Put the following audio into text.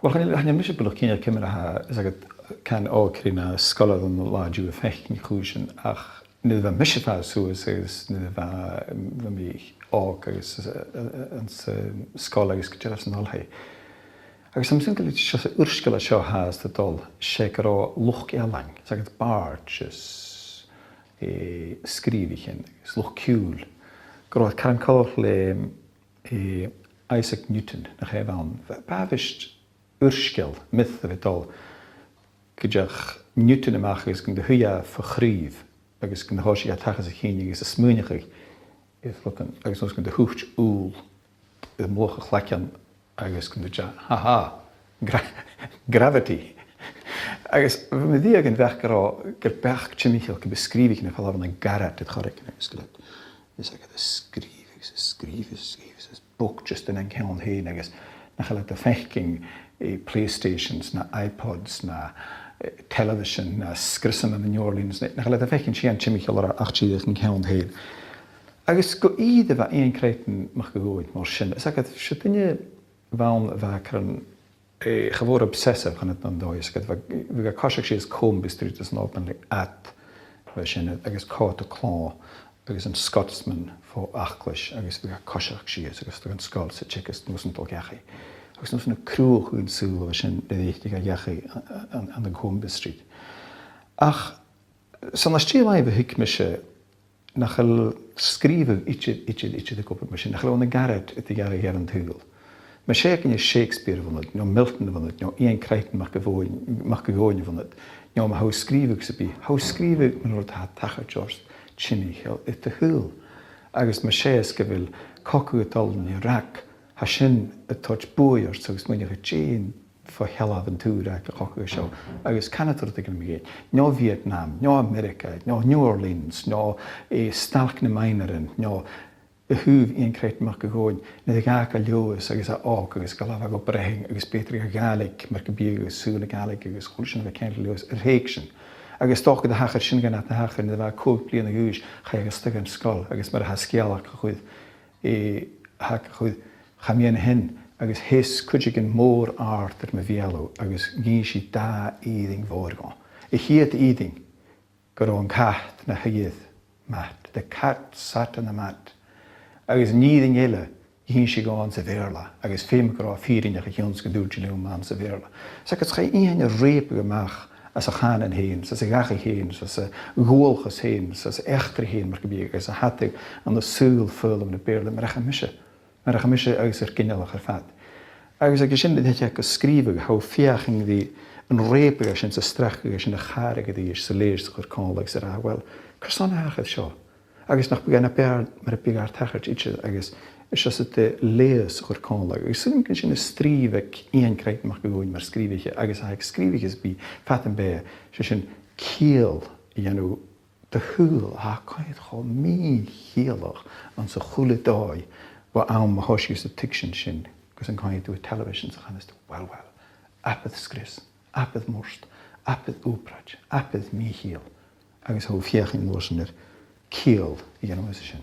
Wel, chan mis bwlwch cyn i'r cymryd ha, is agad can o cryn a sgolod yn lad yw y ffech yn clwysyn, ach nid fa mis fa sŵs, nid fa mi og, yn sgol agos gyda'r yn olhau. Agus am sy'n gael eich wrysgol a sio has dy dol, siegar o lwch elang, sagad barge, sgrif i hyn, lwch ciwl. Grodd caran colwch le Isaac Newton, na chef awn. Bafisht wrysgol, myth y fe dol, gyda'ch Newton ymach agos gyda hwya ffochrif, agos gyda hosi a tachas y chyn, agos y smwynach agos nos gyda hwch ŵl, y mwlwch y chlacian, agos gyda ja, gravity. Agos, fy mi ddiog yn fech gyr bach chimichel gyda sgrifig yn y ffalaf yn garat y chorec yn agos gyda. Ys agos sgrifig, book just yn encawn hyn agos na chael y fechking PlayStations, na iPods, na television, na sgrisym yn New Orleans, na chael y fechking sian chimichel o'r achtyddych yn cawn hyn. Agos go i dda ein Crichton mach gygoed mor sy'n. Ys agos, sydd Vawn fa cyrra'n chyfwr obsesif chan ydyn does, gyd fi gael cosiach sy'n cwm bystryd ys nôl yn at fe sy'n agos cot o clo, agos yn Scotsman fo achlis, agos fi gael cosiach sy'n agos dwi'n sgol sy'n chicas nws yn dolgachu. Agos nws yn y crwch yn sŵl fe sy'n edrych i gael iachu yn y cwm bystryd. Ach, sy'n lastil ai fy hyc mysio, na chael sgrifig ichyd y gwybod mysio, na chael o'n y gared ydy gael ei her yn tŵl. Mae Sheik yn Shakespeare fan het, no Milton van het, no Iain Crichton mag gegoen van het, no maar hoe schrijven ze bij, hoe schrijven men wordt het tacher George Chinny heel het te hul. Agus mae Sheik gewil koku het al in Irak, hashin het touch boeiers, so is men je geen voor heel avontuur uit de koku show. Agus Canada dat ik hem gegeven, no Vietnam, no Amerika, no New Orleans, no stalkne mineren, no y hwf Iain Crichton mag gygoen, nid y gael liwys agos a og, agos gael afag o brehing, agos betri a gaelig, mae'r gybiag agos sŵl a gaelig, agos chwlsyn fe cael liwys, yr heicsin. Agos doch gyda hachar sy'n gan at na hachar, nid y fa cwb blian ag ywys, chai agos styg yn sgol, agos mae'r hasgial ac chwydd, hach chwydd, chamian hyn, agos hys cwdig yn môr art ar my fialw, agos gys i da idding fawr go. Hyd idding, gyda'n cat na hydd mat, the cat sat on the mat. Agus níding eile hín si gáin sa bhéarla, agus féim go fírin ach chions go dúirt leú man sa bhéarla. Sa go cha íhain a répa goach as a chanan héin, sa gacha héin, sa ghólchas héin, sa echtar héin mar go bí agus a hatig an a súil fúil am na béarla mar a mise. Mar a mise agus ar ginealach ar fad. Agus a sin dit go scríbeh how fiaching di an répa sin sa strach agus sin a charige di sa léir sa chur cála agus ar well, cyrsan hachad seo. Agus nach began a bear mar a bigar tachart itse agus is as het lees o'r cála. Agus sy'n gan sy'n strífeg Iain Crichton mag gygoen mar sgrífige agus a hag sgrífige is bi fat yn be sy'n kiel i enw dy hwyl a coed cho mi hielach an sa chwle doi wa awn ma hosi ys y tiction sy'n gos yn coed dwi television sa channes well apydd sgris, apydd morst, apydd úpraj, apydd mi hiel agus hw fiach yn lwrs yn kiel i enw ys sy'n.